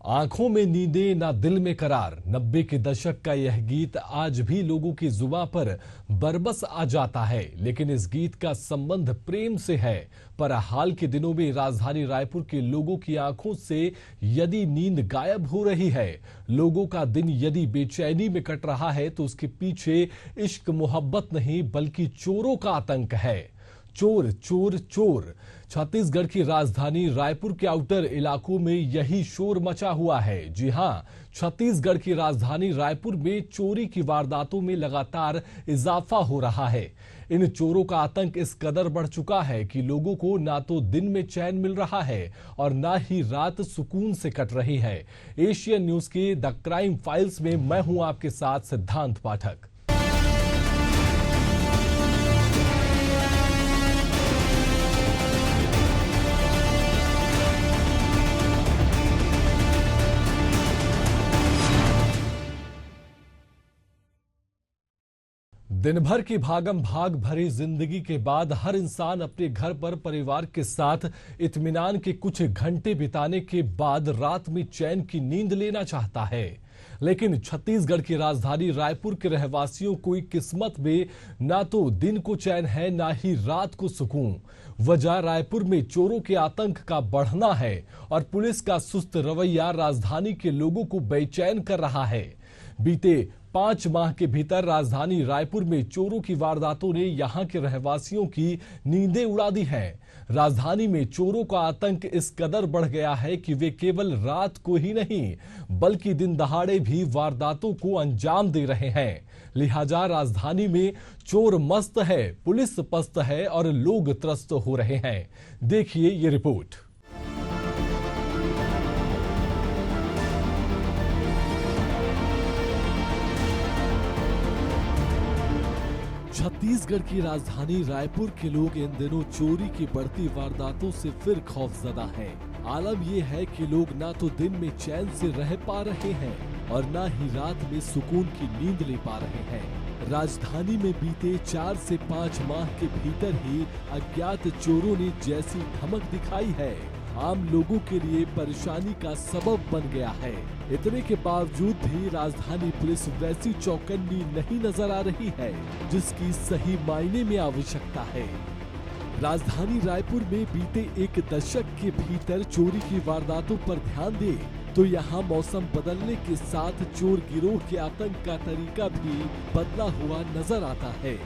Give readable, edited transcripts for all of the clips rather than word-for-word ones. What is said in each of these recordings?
आंखों में नींदें ना दिल में करार। 90 के दशक का यह गीत आज भी लोगों की जुबां पर बरबस आ जाता है, लेकिन इस गीत का संबंध प्रेम से है। पर हाल के दिनों में राजधानी रायपुर के लोगों की आंखों से यदि नींद गायब हो रही है, लोगों का दिन यदि बेचैनी में कट रहा है, तो उसके पीछे इश्क मोहब्बत नहीं बल्कि चोरों का आतंक है। चोर चोर चोर। छत्तीसगढ़ की राजधानी रायपुर के आउटर इलाकों में यही शोर मचा हुआ है। जी हां, छत्तीसगढ़ की राजधानी रायपुर में चोरी की वारदातों में लगातार इजाफा हो रहा है। इन चोरों का आतंक इस कदर बढ़ चुका है कि लोगों को ना तो दिन में चैन मिल रहा है और ना ही रात सुकून से कट रही है। एशियन न्यूज के द क्राइम फाइल्स में मैं हूं आपके साथ सिद्धांत पाठक। दिन भर की भागम भाग भरी जिंदगी के बाद हर इंसान अपने घर पर परिवार के साथ इत्मीनान के कुछ घंटे बिताने के बाद रात में चैन की नींद लेना चाहता है। लेकिन छत्तीसगढ़ की राजधानी रायपुर के रहवासियों की किस्मत में ना तो दिन को चैन है, ना ही रात को सुकून। वजह रायपुर में चोरों के आतंक का बढ़ना है और पुलिस का सुस्त रवैया राजधानी के लोगों को बेचैन कर रहा है। बीते 5 माह के भीतर राजधानी रायपुर में चोरों की वारदातों ने यहां के रहवासियों की नींदें उड़ा दी हैं। राजधानी में चोरों का आतंक इस कदर बढ़ गया है कि वे केवल रात को ही नहीं बल्कि दिन दहाड़े भी वारदातों को अंजाम दे रहे हैं। लिहाजा राजधानी में चोर मस्त है, पुलिस पस्त है और लोग त्रस्त हो रहे हैं। देखिए ये रिपोर्ट। छत्तीसगढ़ की राजधानी रायपुर के लोग इन दिनों चोरी की बढ़ती वारदातों से फिर खौफजदा हैं। आलम यह है कि लोग ना तो दिन में चैन से रह पा रहे हैं और ना ही रात में सुकून की नींद ले पा रहे हैं। राजधानी में बीते 4 से 5 माह के भीतर ही अज्ञात चोरों ने जैसी धमक दिखाई है, आम लोगों के लिए परेशानी का सबब बन गया है। इतने के बावजूद भी राजधानी पुलिस वैसी चौकन्नी नहीं नजर आ रही है जिसकी सही मायने में आवश्यकता है। राजधानी रायपुर में बीते 1 दशक के भीतर चोरी की वारदातों पर ध्यान दे तो यहाँ मौसम बदलने के साथ चोर गिरोह के आतंक का तरीका भी बदला हुआ नजर आता है।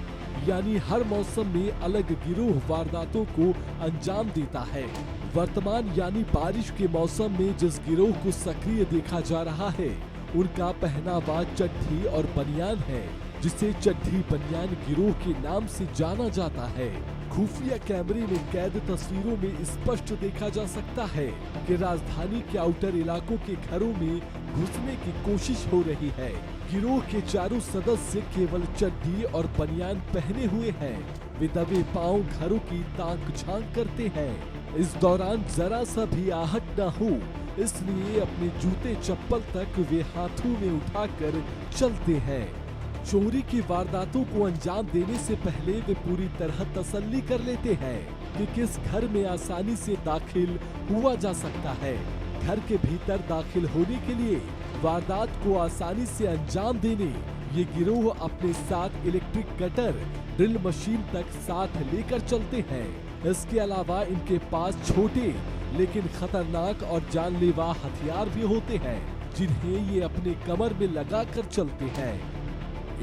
यानी हर मौसम में अलग गिरोह वारदातों को अंजाम देता है। वर्तमान यानी बारिश के मौसम में जिस गिरोह को सक्रिय देखा जा रहा है, उनका पहनावा चड्ढी और बनियान है, जिसे चड्ढी बनियान गिरोह के नाम से जाना जाता है। खुफिया कैमरे में कैद तस्वीरों में स्पष्ट देखा जा सकता है कि राजधानी के आउटर इलाकों के घरों में घुसने की कोशिश हो रही है। गिरोह के चारों सदस्य केवल चड्ढी और बनियान पहने हुए हैं। वे दबे पांव घरों की ताक झांक करते हैं। इस दौरान जरा सा भी आहट न हो, इसलिए अपने जूते चप्पल तक वे हाथों में उठाकर चलते हैं। चोरी की वारदातों को अंजाम देने से पहले वे पूरी तरह तसल्ली कर लेते हैं कि किस घर में आसानी से दाखिल हुआ जा सकता है। घर के भीतर दाखिल होने के लिए वारदात को आसानी से अंजाम देने ये गिरोह अपने साथ इलेक्ट्रिक कटर, ड्रिल मशीन तक साथ लेकर चलते हैं। इसके अलावा इनके पास छोटे लेकिन खतरनाक और जानलेवा हथियार भी होते हैं, जिन्हें ये अपने कमर में लगाकर चलते हैं।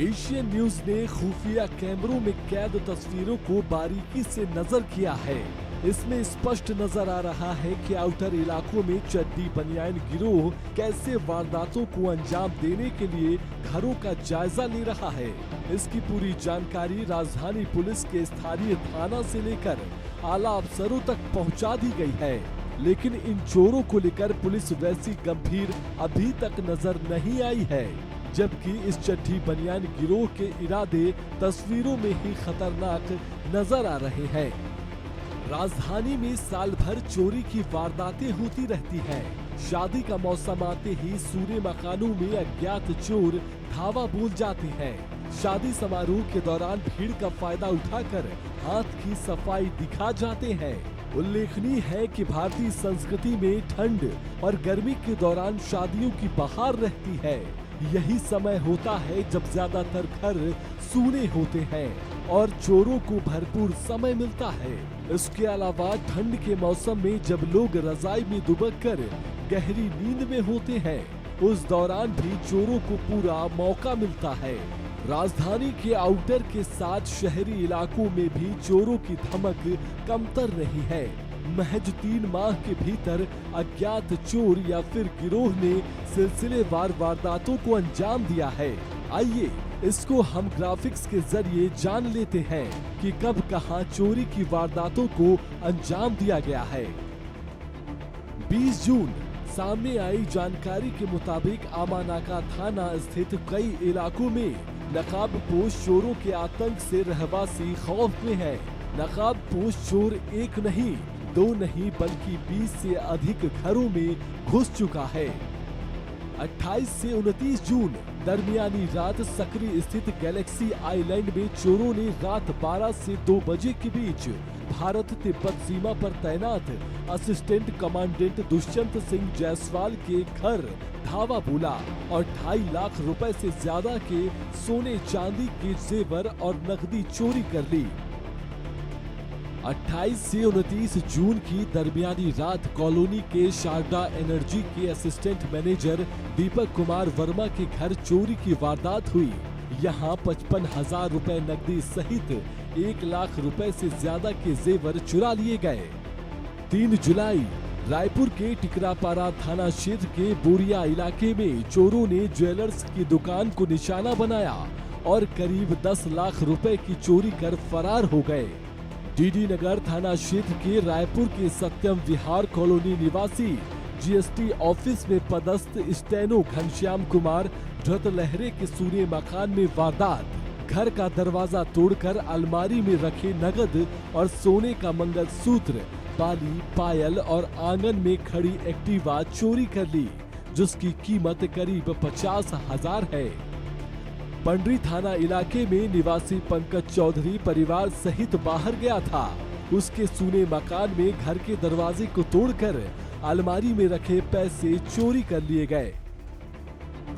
एशियन न्यूज ने खुफिया कैमरों में कैद तस्वीरों को बारीकी से नजर किया है। इसमें स्पष्ट नजर आ रहा है कि आउटर इलाकों में चड्ढी बनियान गिरोह कैसे वारदातों को अंजाम देने के लिए घरों का जायजा ले रहा है। इसकी पूरी जानकारी राजधानी पुलिस के स्थानीय थाना से लेकर आला अफसरों तक पहुंचा दी गई है, लेकिन इन चोरों को लेकर पुलिस वैसी गंभीर अभी तक नजर नहीं आई है। जबकि इस चड्ढी बनियान गिरोह के इरादे तस्वीरों में ही खतरनाक नजर आ रहे हैं। राजधानी में साल भर चोरी की वारदातें होती रहती हैं। शादी का मौसम आते ही सूरे मकानों में अज्ञात चोर धावा बोल जाते हैं। शादी समारोह के दौरान भीड़ का फायदा उठाकर हाथ की सफाई दिखा जाते हैं। उल्लेखनीय है कि भारतीय संस्कृति में ठंड और गर्मी के दौरान शादियों की बहार रहती है। यही समय होता है जब ज्यादातर घर सूने होते हैं और चोरों को भरपूर समय मिलता है। इसके अलावा ठंड के मौसम में जब लोग रजाई में दुबककर गहरी नींद में होते हैं, उस दौरान भी चोरों को पूरा मौका मिलता है। राजधानी के आउटर के साथ शहरी इलाकों में भी चोरों की धमक कमतर नहीं है। महज 3 माह के भीतर अज्ञात चोर या फिर गिरोह ने सिलसिलेवार वारदातों को अंजाम दिया है। आइए इसको हम ग्राफिक्स के जरिए जान लेते हैं कि कब कहां चोरी की वारदातों को अंजाम दिया गया है। 20 जून सामने आई जानकारी के मुताबिक आमानाका थाना स्थित कई इलाकों में नकाबपोश चोरों के आतंक से रहवासी खौफ में हैं। नकाबपोश चोर एक नहीं, 2 नहीं बल्कि 20 से अधिक घरों में घुस चुका है। 28 से 29 जून दरमियानी रात सकरी स्थित गैलेक्सी आइलैंड में चोरों ने रात 12 से 2 बजे के बीच भारत तिब्बत सीमा पर तैनात असिस्टेंट कमांडेंट दुष्यंत सिंह जायसवाल के घर धावा बोला और 2.5 लाख रुपए से ज्यादा के सोने चांदी के जेवर और नकदी चोरी कर ली। 28 से 29 जून की दरमियानी रात कॉलोनी के शारदा एनर्जी के असिस्टेंट मैनेजर दीपक कुमार वर्मा के घर चोरी की वारदात हुई। यहां 55,000 रुपए नकदी सहित 1 लाख रुपए से ज्यादा के जेवर चुरा लिए गए। 3 जुलाई रायपुर के टिकरापारा थाना क्षेत्र के बोरिया इलाके में चोरों ने ज्वेलर्स की दुकान को निशाना बनाया और करीब 10 लाख रुपए की चोरी कर फरार हो गए। डीडी नगर थाना क्षेत्र के रायपुर के सत्यम विहार कॉलोनी निवासी जीएसटी ऑफिस में पदस्थ स्टेनो घनश्याम कुमार धृत लहरे के सूने मकान में वारदात। घर का दरवाजा तोड़कर अलमारी में रखे नगद और सोने का मंगलसूत्र, बाली, पायल और आंगन में खड़ी एक्टिवा चोरी कर ली, जिसकी कीमत करीब 50,000 है। पंडरी थाना इलाके में निवासी पंकज चौधरी परिवार सहित बाहर गया था। उसके सूने मकान में घर के दरवाजे को तोड़कर अलमारी में रखे पैसे चोरी कर लिए गए।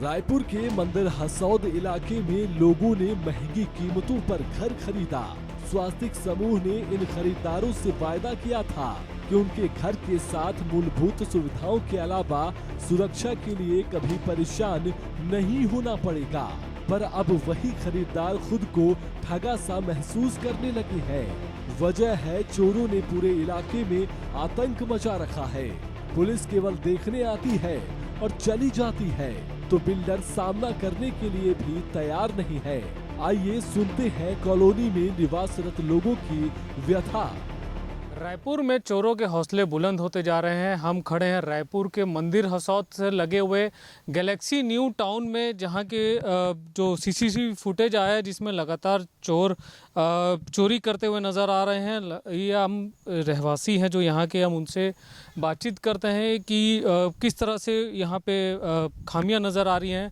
रायपुर के मंदिर हसौद इलाके में लोगों ने महंगी कीमतों पर घर खरीदा। स्वास्तिक समूह ने इन खरीदारों से वायदा किया था कि उनके घर के साथ मूलभूत सुविधाओं के अलावा सुरक्षा के लिए कभी परेशान नहीं होना पड़ेगा, पर अब वही खरीदार खुद को ठगा सा महसूस करने लगे हैं। वजह है चोरों ने पूरे इलाके में आतंक मचा रखा है। पुलिस केवल देखने आती है और चली जाती है, तो बिल्डर सामना करने के लिए भी तैयार नहीं है। आइए सुनते हैं कॉलोनी में निवासरत लोगों की व्यथा। रायपुर में चोरों के हौसले बुलंद होते जा रहे हैं। हम खड़े हैं रायपुर के मंदिर हसौद से लगे हुए गैलेक्सी न्यू टाउन में, जहां के जो सीसीटीवी फुटेज आया है जिसमें लगातार चोर चोरी करते हुए नज़र आ रहे हैं। ये हम रहवासी हैं जो यहाँ के, हम उनसे बातचीत करते हैं कि किस तरह से यहाँ पे खामियां नज़र आ रही हैं।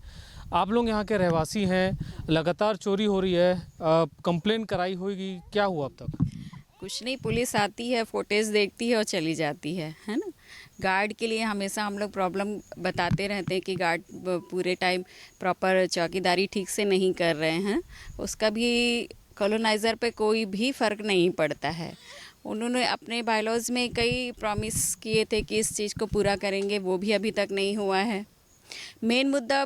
आप लोग यहाँ के रहवासी हैं, लगातार चोरी हो रही है, कंप्लेन कराई होगी, क्या हुआ अब तक? कुछ नहीं, पुलिस आती है, फुटेज देखती है और चली जाती है ना। गार्ड के लिए हमेशा हम लोग प्रॉब्लम बताते रहते हैं कि गार्ड पूरे टाइम प्रॉपर चौकीदारी ठीक से नहीं कर रहे हैं। उसका भी कॉलोनाइज़र पे कोई भी फ़र्क नहीं पड़ता है। उन्होंने अपने बायलॉज में कई प्रॉमिस किए थे कि इस चीज़ को पूरा करेंगे, वो भी अभी तक नहीं हुआ है। मेन मुद्दा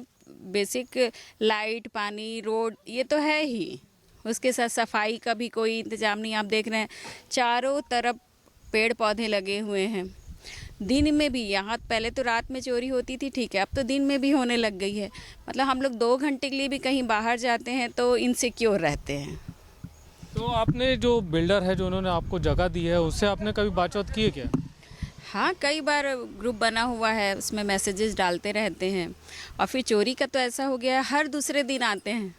बेसिक लाइट, पानी, रोड ये तो है ही, उसके साथ सफाई का भी कोई इंतज़ाम नहीं। आप देख रहे हैं चारों तरफ पेड़ पौधे लगे हुए हैं। दिन में भी, यहाँ पहले तो रात में चोरी होती थी, ठीक है, अब तो दिन में भी होने लग गई है। मतलब हम लोग 2 घंटे के लिए भी कहीं बाहर जाते हैं तो इनसिक्योर रहते हैं। तो आपने जो बिल्डर है जो उन्होंने आपको जगह दी है, उससे आपने कभी बातचीत की है क्या? हाँ, कई बार ग्रुप बना हुआ है, उसमें मैसेजेस डालते रहते हैं। और फिर चोरी का तो ऐसा हो गया है, हर दूसरे दिन आते हैं।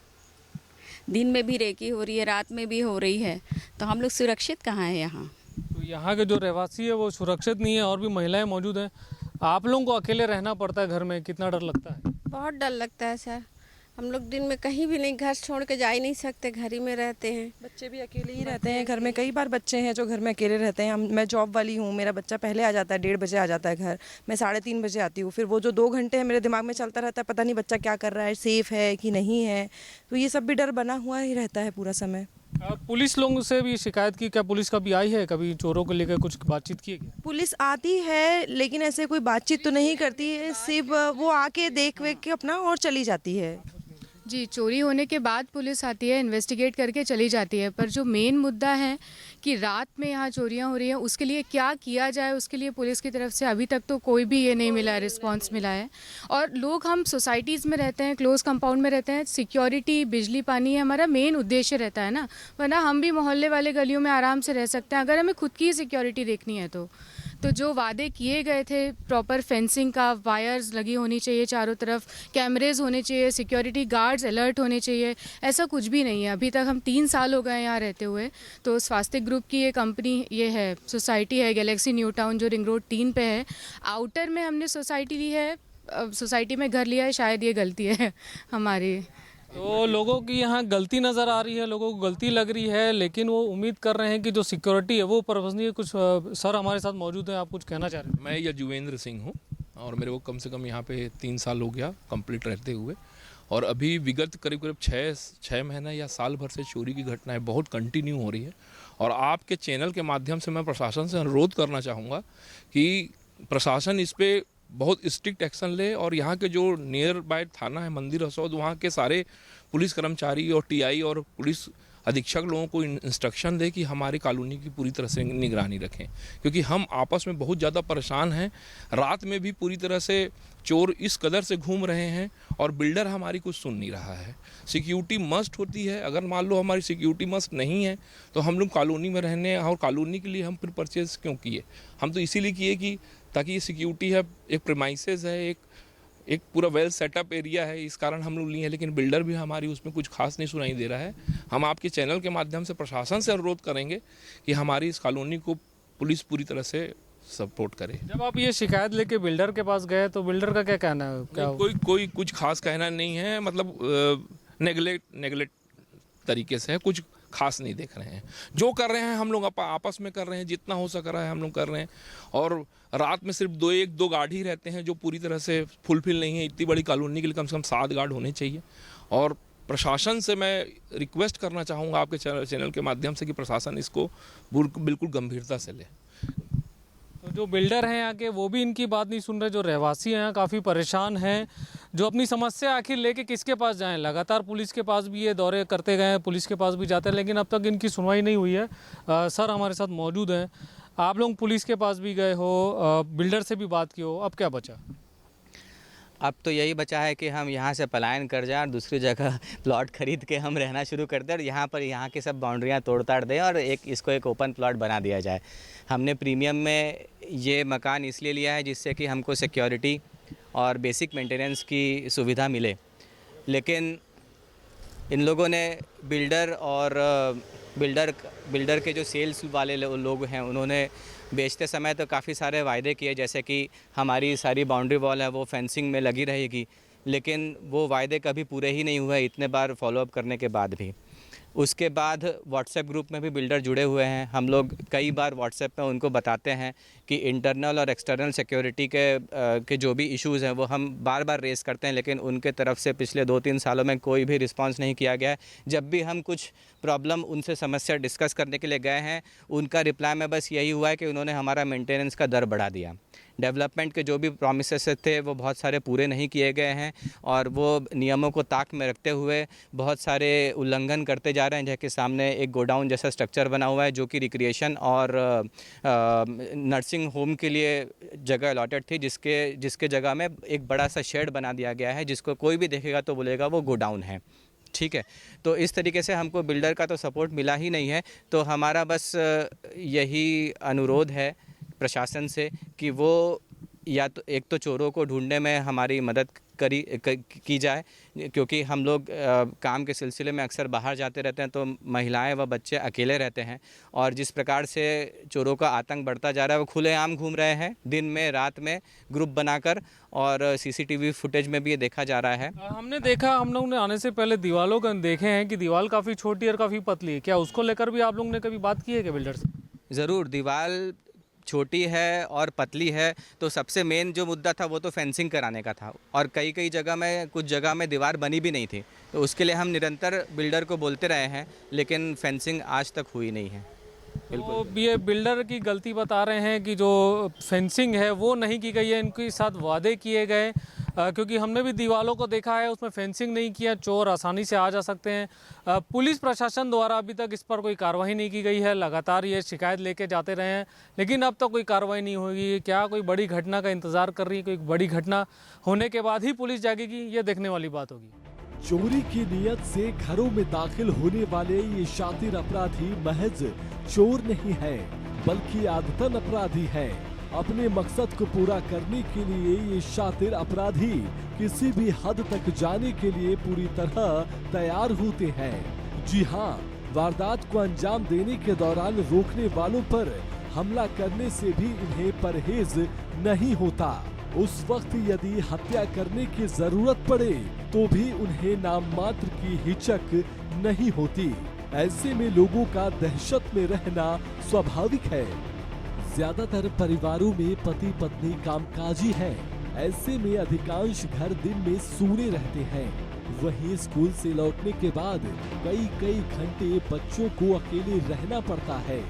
दिन में भी रेकी हो रही है, रात में भी हो रही है, तो हम लोग सुरक्षित कहाँ हैं यहाँ? तो यहाँ के जो रहवासी है वो सुरक्षित नहीं है, और भी महिलाएं मौजूद हैं। आप लोगों को अकेले रहना पड़ता है घर में, कितना डर लगता है? बहुत डर लगता है सर। हम लोग दिन में कहीं भी नहीं, घर छोड़ के जा ही नहीं सकते, घर ही में रहते हैं। बच्चे भी अकेले ही रहते हैं घर में। कई बार बच्चे हैं जो घर में अकेले रहते हैं। मैं जॉब वाली हूँ, मेरा बच्चा पहले आ जाता है, 1:30 बजे आ जाता है घर, मैं 3:30 बजे आती हूँ। फिर वो जो 2 घंटे हैं मेरे दिमाग में चलता रहता है, पता नहीं बच्चा क्या कर रहा है, सेफ़ है कि नहीं है। तो ये सब भी डर बना हुआ ही रहता है पूरा समय। पुलिस लोगों से भी शिकायत की, क्या पुलिस कभी आई है, कभी चोरों को लेकर कुछ बातचीत की है क्या? पुलिस आती है लेकिन ऐसे कोई बातचीत तो नहीं करती है, सिर्फ वो आके देख वेख के अपना और चली जाती है। जी, चोरी होने के बाद पुलिस आती है, इन्वेस्टिगेट करके चली जाती है, पर जो मेन मुद्दा है कि रात में यहाँ चोरियाँ हो रही हैं, उसके लिए क्या किया जाए, उसके लिए पुलिस की तरफ से अभी तक तो कोई भी ये नहीं मिला है, रिस्पांस मिला है। और लोग, हम सोसाइटीज़ में रहते हैं, क्लोज कंपाउंड में रहते हैं, सिक्योरिटी, बिजली, पानी हमारा मेन उद्देश्य रहता है ना, वरना हम भी मोहल्ले वाले गलियों में आराम से रह सकते हैं अगर हमें खुद की सिक्योरिटी देखनी है तो जो वादे किए गए थे, प्रॉपर फेंसिंग का, वायर्स लगी होनी चाहिए चारों तरफ, कैमरेज होने चाहिए, सिक्योरिटी गार्ड्स अलर्ट होने चाहिए, ऐसा कुछ भी नहीं है अभी तक। हम 3 साल हो गए यहाँ रहते हुए। तो स्वास्थ्य ग्रुप की ये कंपनी, ये है सोसाइटी है गैलेक्सी न्यू टाउन, जो रिंग रोड 3 पे है। आउटर में हमने सोसाइटी ली है, सोसाइटी में घर लिया है, शायद ये गलती है हमारी। तो लोगों की यहाँ गलती नज़र आ रही है, लोगों को गलती लग रही है, लेकिन वो उम्मीद कर रहे हैं कि जो सिक्योरिटी है वो प्रबंधनीय। कुछ सर हमारे साथ मौजूद हैं, आप कुछ कहना चाह रहे हैं? मैं यजुवेंद्र सिंह हूँ और मेरे को कम से कम यहाँ पे 3 साल हो गया कंप्लीट रहते हुए। और अभी विगत करीब करीब 6 महीना या साल भर से चोरी की घटनाएं बहुत कंटिन्यू हो रही है। और आपके चैनल के माध्यम से मैं प्रशासन से अनुरोध करना चाहूँगा कि प्रशासन इस पर बहुत स्ट्रिक्ट एक्शन ले और यहाँ के जो नियर बाय थाना है मंदिर हसौद, वहाँ के सारे पुलिस कर्मचारी और टीआई और पुलिस अधीक्षक लोगों को इंस्ट्रक्शन दे कि हमारी कॉलोनी की पूरी तरह से निगरानी रखें, क्योंकि हम आपस में बहुत ज़्यादा परेशान हैं। रात में भी पूरी तरह से चोर इस कदर से घूम रहे हैं और बिल्डर हमारी कुछ सुन नहीं रहा है। सिक्योरिटी मस्ट होती है, अगर मान लो हमारी सिक्योरिटी मस्ट नहीं है तो हम लोग कॉलोनी में रहने, और कॉलोनी के लिए हम फिर परचेज क्यों किए? हम तो इसीलिए किए कि ताकि ये सिक्योरिटी है, एक प्रीमाइसेस है, एक पूरा वेल सेटअप एरिया है, इस कारण हम लोग लिए हैं। लेकिन बिल्डर भी हमारी उसमें कुछ खास नहीं सुनाई दे रहा है। हम आपके चैनल के माध्यम से प्रशासन से अनुरोध करेंगे कि हमारी इस कॉलोनी को पुलिस पूरी तरह से सपोर्ट करे। जब आप ये शिकायत लेके बिल्डर के पास गए तो बिल्डर का क्या कहना है? क्या कोई कुछ खास कहना नहीं है, मतलब नेगलेक्ट तरीके से है, कुछ खास नहीं देख रहे हैं। जो कर रहे हैं हम लोग आपस में कर रहे हैं, जितना हो सक रहा है हम लोग कर रहे हैं। और रात में सिर्फ 2 गार्ड ही रहते हैं जो पूरी तरह से फुलफिल नहीं है। इतनी बड़ी कॉलोनी के लिए कम से कम 7 गार्ड होने चाहिए। और प्रशासन से मैं रिक्वेस्ट करना चाहूँगा आपके चैनल के माध्यम से कि प्रशासन इसको बिल्कुल गंभीरता से ले। तो जो बिल्डर हैं यहाँ के, वो भी इनकी बात नहीं सुन रहे। जो रहवासी हैं यहाँ काफ़ी परेशान हैं, जो अपनी समस्या आखिर लेके किसके पास जाएं। लगातार पुलिस के पास भी ये दौरे करते गए हैं, पुलिस के पास भी जाते हैं, लेकिन अब तक इनकी सुनवाई नहीं हुई है। सर हमारे साथ मौजूद हैं। आप लोग पुलिस के पास भी गए हो, बिल्डर से भी बात की हो, अब क्या बचा? अब तो यही बचा है कि हम यहाँ से पलायन कर जाएं और दूसरी जगह प्लॉट खरीद के हम रहना शुरू कर दें और यहाँ की सब बाउंड्रियाँ तोड़ ताड़ दें और इसको एक ओपन प्लॉट बना दिया जाए। हमने प्रीमियम में ये मकान इसलिए लिया है जिससे कि हमको सिक्योरिटी और बेसिक मेंटेनेंस की सुविधा मिले। लेकिन इन लोगों ने बिल्डर के जो सेल्स वाले लोग हैं, उन्होंने बेचते समय तो काफ़ी सारे वायदे किए, जैसे कि हमारी सारी बाउंड्री वॉल है वो फेंसिंग में लगी रहेगी, लेकिन वो वायदे कभी पूरे ही नहीं हुए इतने बार फॉलोअप करने के बाद भी। उसके बाद व्हाट्सएप ग्रुप में भी बिल्डर जुड़े हुए हैं। हम लोग कई बार व्हाट्सएप पे उनको बताते हैं कि इंटरनल और एक्सटर्नल सिक्योरिटी के जो भी इश्यूज़ हैं वो हम बार बार रेस करते हैं, लेकिन उनके तरफ से पिछले 2-3 सालों में कोई भी रिस्पांस नहीं किया गया है। जब भी हम कुछ प्रॉब्लम उनसे समस्या डिस्कस करने के लिए गए हैं, उनका रिप्लाई में बस यही हुआ है कि उन्होंने हमारा मेंटेनेंस का दर बढ़ा दिया। डेवलपमेंट के जो भी प्रॉमिसेस थे वो बहुत सारे पूरे नहीं किए गए हैं और वो नियमों को ताक में रखते हुए बहुत सारे उल्लंघन करते जा रहे हैं। जैसे सामने एक गोडाउन जैसा स्ट्रक्चर बना हुआ है जो कि रिक्रिएशन और नर्सिंग होम के लिए जगह अलॉटेड थी, जिसके जगह में एक बड़ा सा शेड बना दिया गया है, जिसको कोई भी देखेगा तो बोलेगा वो गोडाउन है। ठीक है, तो इस तरीके से हमको बिल्डर का तो सपोर्ट मिला ही नहीं है। तो हमारा बस यही अनुरोध है प्रशासन से कि वो या तो एक तो चोरों को ढूंढने में हमारी मदद की जाए, क्योंकि हम लोग काम के सिलसिले में अक्सर बाहर जाते रहते हैं, तो महिलाएं व बच्चे अकेले रहते हैं। और जिस प्रकार से चोरों का आतंक बढ़ता जा रहा है, वो खुलेआम घूम रहे हैं दिन में रात में ग्रुप बनाकर, और सीसीटीवी फुटेज में भी ये देखा जा रहा है। हमने देखा, हम लोग ने आने से पहले दीवारों को देखे हैं कि दीवार काफ़ी छोटी और काफ़ी पतली है। क्या उसको लेकर भी आप लोग ने कभी बात की है क्या बिल्डर से? ज़रूर, दीवार छोटी है और पतली है, तो सबसे मेन जो मुद्दा था वो तो फेंसिंग कराने का था, और कई जगह में, कुछ जगह में दीवार बनी भी नहीं थी, तो उसके लिए हम निरंतर बिल्डर को बोलते रहे हैं, लेकिन फेंसिंग आज तक हुई नहीं है। तो ये बिल्डर की गलती बता रहे हैं कि जो फेंसिंग है वो नहीं की गई है, इनके साथ वादे किए गए, क्योंकि हमने भी दीवारों को देखा है, उसमें फेंसिंग नहीं किया, चोर आसानी से आ जा सकते हैं। पुलिस प्रशासन द्वारा अभी तक इस पर कोई कार्रवाई नहीं की गई है, लगातार ये शिकायत लेके जाते रहे हैं, लेकिन अब तक कोई कार्रवाई नहीं होगी। क्या कोई बड़ी घटना का इंतज़ार कर रही है? कोई बड़ी घटना होने के बाद ही पुलिस जागेगी, ये देखने वाली बात होगी। चोरी की नियत से घरों में दाखिल होने वाले ये शातिर अपराधी महज चोर नहीं है, बल्कि आदतन अपराधी है। अपने मकसद को पूरा करने के लिए ये शातिर अपराधी किसी भी हद तक जाने के लिए पूरी तरह तैयार होते हैं। जी हाँ, वारदात को अंजाम देने के दौरान रोकने वालों पर हमला करने से भी इन्हें परहेज नहीं होता। उस वक्त यदि हत्या करने की जरूरत पड़े तो भी उन्हें नाम मात्र की हिचक नहीं होती। ऐसे में लोगों का दहशत में रहना स्वाभाविक है। ज्यादातर परिवारों में पति पत्नी कामकाजी हैं। ऐसे में अधिकांश घर दिन में सूने रहते हैं। वहीं स्कूल से लौटने के बाद कई घंटे बच्चों को अकेले रहना पड़ता है।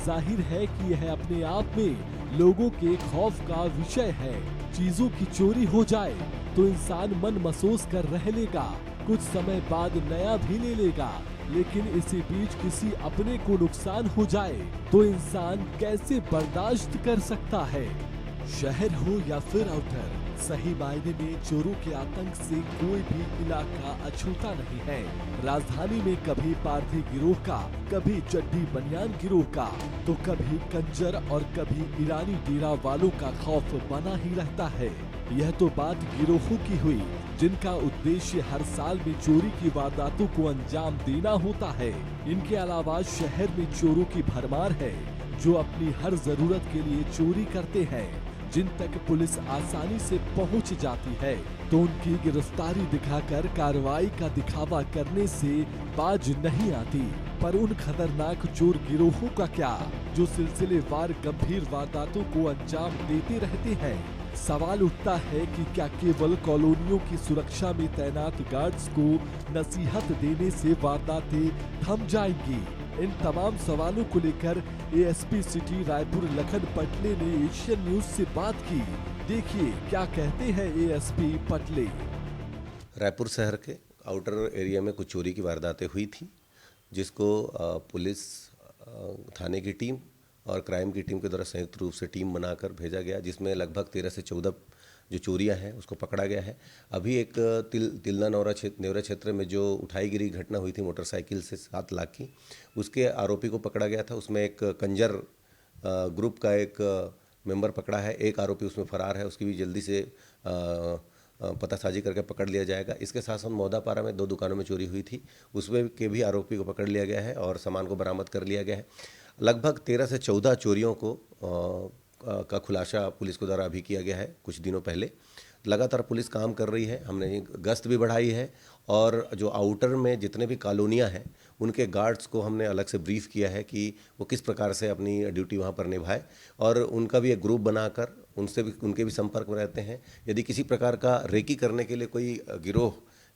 जाहिर है कि यह अपने आप में लोगों के खौफ का विषय है। चीजों की चोरी हो जाए तो इंसान मन महसूस कर रह लेगा, कुछ समय बाद नया भी ले लेगा, लेकिन इसी बीच किसी अपने को नुकसान हो जाए तो इंसान कैसे बर्दाश्त कर सकता है। शहर हो या फिर आउटर, सही मायने में चोरों के आतंक से कोई भी इलाका अछूता नहीं है। राजधानी में कभी पारधी गिरोह का, कभी चड्डी बनियान गिरोह का, तो कभी कंजर और कभी ईरानी डेरा वालों का खौफ बना ही रहता है। यह तो बात गिरोहों की हुई, जिनका उद्देश्य हर साल में चोरी की वारदातों को अंजाम देना होता है। इनके अलावा शहर में चोरों की भरमार है, जो अपनी हर जरूरत के लिए चोरी करते हैं, जिन तक पुलिस आसानी से पहुंच जाती है, तो उनकी गिरफ्तारी दिखाकर कार्रवाई का दिखावा करने से बाज नहीं आती। पर उन खतरनाक चोर गिरोहों का क्या, जो सिलसिलेवार गंभीर वारदातों को अंजाम देते रहते हैं। सवाल उठता है कि क्या केवल कॉलोनियों की सुरक्षा में तैनात गार्ड्स को नसीहत देने से वारदातें थम जाएंगी? इन तमाम सवालों को लेकर एएसपी सिटी रायपुर लखन पटले ने एशियन न्यूज से बात की। देखिए क्या कहते हैं एएसपी पटले। रायपुर शहर के आउटर एरिया में कुछ चोरी की वारदातें हुई थी, जिसको पुलिस थाने की टीम और क्राइम की टीम के द्वारा संयुक्त रूप से टीम बनाकर भेजा गया, जिसमें लगभग 13 से 14 जो चोरियां हैं उसको पकड़ा गया है। अभी एक तिलना नेवरा क्षेत्र में जो उठाईगिरी घटना हुई थी मोटरसाइकिल से 7 लाख की, उसके आरोपी को पकड़ा गया था। उसमें एक कंजर ग्रुप का एक मेंबर पकड़ा है, एक आरोपी उसमें फरार है, उसकी भी जल्दी से पतासाजी करके पकड़ लिया जाएगा। इसके साथ साथ मौदापारा में 2 दुकानों में चोरी हुई थी, उसमें के भी आरोपी को पकड़ लिया गया है और सामान को बरामद कर लिया गया है। लगभग 13 से 14 चोरियों को का खुलासा पुलिस के द्वारा अभी किया गया है कुछ दिनों पहले। लगातार पुलिस काम कर रही है, हमने गश्त भी बढ़ाई है और जो आउटर में जितने भी कॉलोनियां हैं उनके गार्ड्स को हमने अलग से ब्रीफ किया है कि वो किस प्रकार से अपनी ड्यूटी वहां पर निभाए, और उनका भी एक ग्रुप बनाकर उनके भी संपर्क में रहते हैं। यदि किसी प्रकार का रेकी करने के लिए कोई गिरोह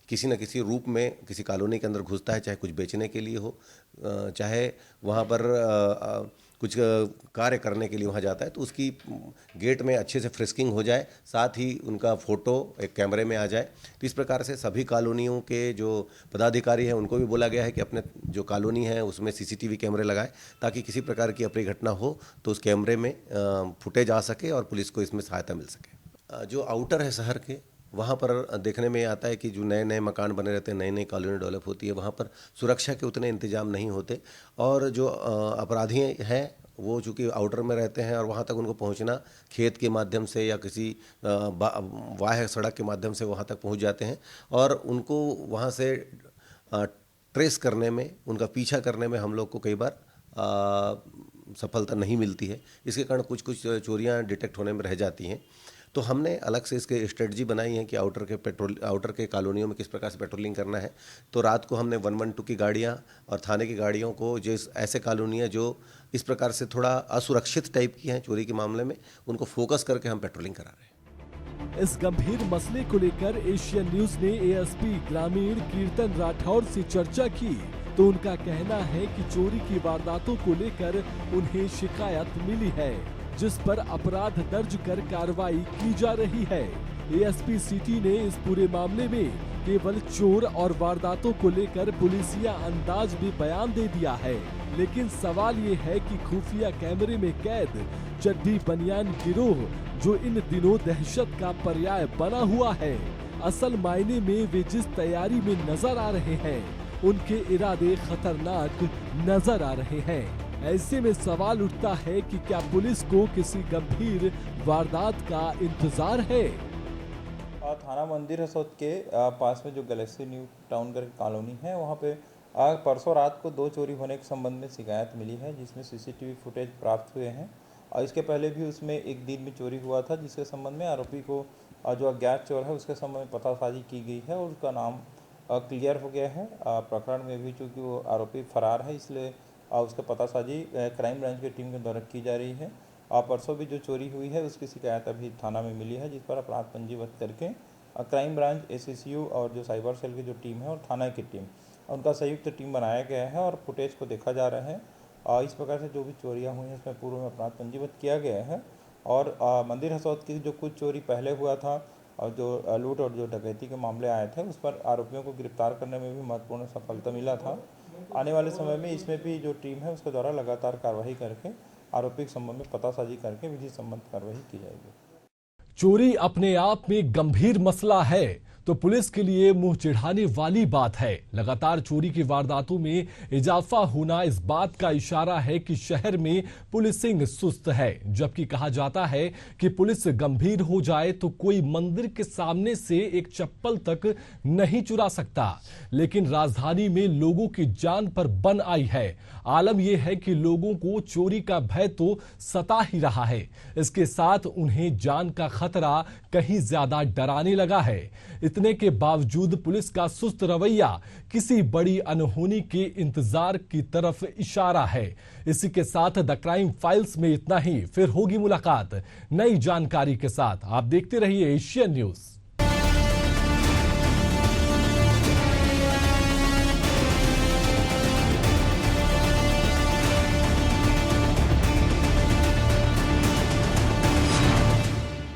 किसी न किसी रूप में किसी कॉलोनी के अंदर घुसता है, चाहे कुछ बेचने के लिए हो, चाहे वहाँ पर कुछ कार्य करने के लिए वहाँ जाता है, तो उसकी गेट में अच्छे से फ्रिस्किंग हो जाए, साथ ही उनका फ़ोटो एक कैमरे में आ जाए। तो इस प्रकार से सभी कॉलोनियों के जो पदाधिकारी हैं उनको भी बोला गया है कि अपने जो कॉलोनी है उसमें सीसीटीवी कैमरे लगाएं, ताकि किसी प्रकार की अप्रिय घटना हो तो उस कैमरे में फुटेज आ सके और पुलिस को इसमें सहायता मिल सके। जो आउटर है शहर के, वहाँ पर देखने में आता है कि जो नए नए मकान बने रहते हैं, नई नई कॉलोनी डेवलप होती है, वहाँ पर सुरक्षा के उतने इंतजाम नहीं होते और जो अपराधी हैं वो चूँकि आउटर में रहते हैं और वहाँ तक उनको पहुँचना खेत के माध्यम से या किसी वाह सड़क के माध्यम से वहाँ तक पहुँच जाते हैं और उनको वहाँ से ट्रेस करने में, उनका पीछा करने में हम लोग को कई बार सफलता नहीं मिलती है। इसके कारण कुछ कुछ चोरियां डिटेक्ट होने में रह जाती हैं। तो हमने अलग से इसके स्ट्रेटजी बनाई है कि आउटर के कॉलोनियों में किस प्रकार से पेट्रोलिंग करना है। तो रात को हमने 112 की गाड़ियां और थाने की गाड़ियों को जो ऐसे कॉलोनियां जो इस प्रकार से थोड़ा असुरक्षित टाइप की हैं चोरी के मामले में, उनको फोकस करके हम पेट्रोलिंग करा रहे हैं। इस गंभीर मसले को लेकर एशियन न्यूज ने एएसपी ग्रामीण कीर्तन राठौड़ से चर्चा की तो उनका कहना है कि चोरी की वारदातों को लेकर उन्हें शिकायत मिली है, जिस पर अपराध दर्ज कर कार्रवाई की जा रही है। एएसपी सिटी ने इस पूरे मामले में केवल चोर और वारदातों को लेकर पुलिसिया अंदाज में बयान दे दिया है, लेकिन सवाल ये है कि खुफिया कैमरे में कैद चड्डी बनियान गिरोह जो इन दिनों दहशत का पर्याय बना हुआ है, असल मायने में वे जिस तैयारी में नजर आ रहे हैं उनके इरादे खतरनाक नजर आ रहे हैं। ऐसे में सवाल उठता है कि क्या पुलिस को किसी गंभीर वारदात का इंतजार है। थाना मंदिर हसौद के पास में जो गैलेक्सी न्यू टाउन करके कॉलोनी है, वहाँ पे परसों रात को 2 चोरी होने के संबंध में शिकायत मिली है, जिसमें सीसीटीवी फुटेज प्राप्त हुए हैं। और इसके पहले भी उसमें एक दिन में चोरी हुआ था, जिसके संबंध में आरोपी को जो अज्ञात चोर है उसके संबंध में पतासाजी की गई है और उसका नाम क्लियर हो गया है। प्रकरण में भी चूँकि वो आरोपी फरार है, इसलिए उसका पतासाजी क्राइम ब्रांच की टीम के द्वारा की जा रही है। परसों भी जो चोरी हुई है उसकी शिकायत अभी थाना में मिली है, जिस पर अपराध पंजीबद्ध करके क्राइम ब्रांच, एसएसयू और जो साइबर सेल की जो टीम है और थाना की टीम, उनका संयुक्त टीम बनाया गया है और फुटेज को देखा जा रहा है। इस प्रकार से जो भी चोरियाँ हुई हैं इसमें पूर्व में अपराध पंजीबद्ध किया गया है। और मंदिर हसौद की जो कुछ चोरी पहले हुआ था और जो लूट और जो डकैती के मामले आए थे, उस पर आरोपियों को गिरफ्तार करने में भी महत्वपूर्ण सफलता मिला था। आने वाले समय में इसमें भी जो टीम है उसके द्वारा लगातार कार्रवाई करके आरोपी के संबंध में पतासाजी करके विधि सम्मत कार्रवाई की जाएगी। चोरी अपने आप में गंभीर मसला है तो पुलिस के लिए मुंह चिढ़ाने वाली बात है। लगातार चोरी की वारदातों में इजाफा होना इस बात का इशारा है कि शहर में पुलिसिंग सुस्त है, जबकि कहा जाता है कि पुलिस गंभीर हो जाए तो कोई मंदिर के सामने से एक चप्पल तक नहीं चुरा सकता। लेकिन राजधानी में लोगों की जान पर बन आई है। आलम यह है कि लोगों को चोरी का भय तो सता ही रहा है, इसके साथ उन्हें जान का खतरा कहीं ज्यादा डराने लगा है। इतने के बावजूद पुलिस का सुस्त रवैया किसी बड़ी अनहोनी के इंतजार की तरफ इशारा है। इसी के साथ द क्राइम फाइल्स में इतना ही, फिर होगी मुलाकात नई जानकारी के साथ। आप देखते रहिए एशियन न्यूज।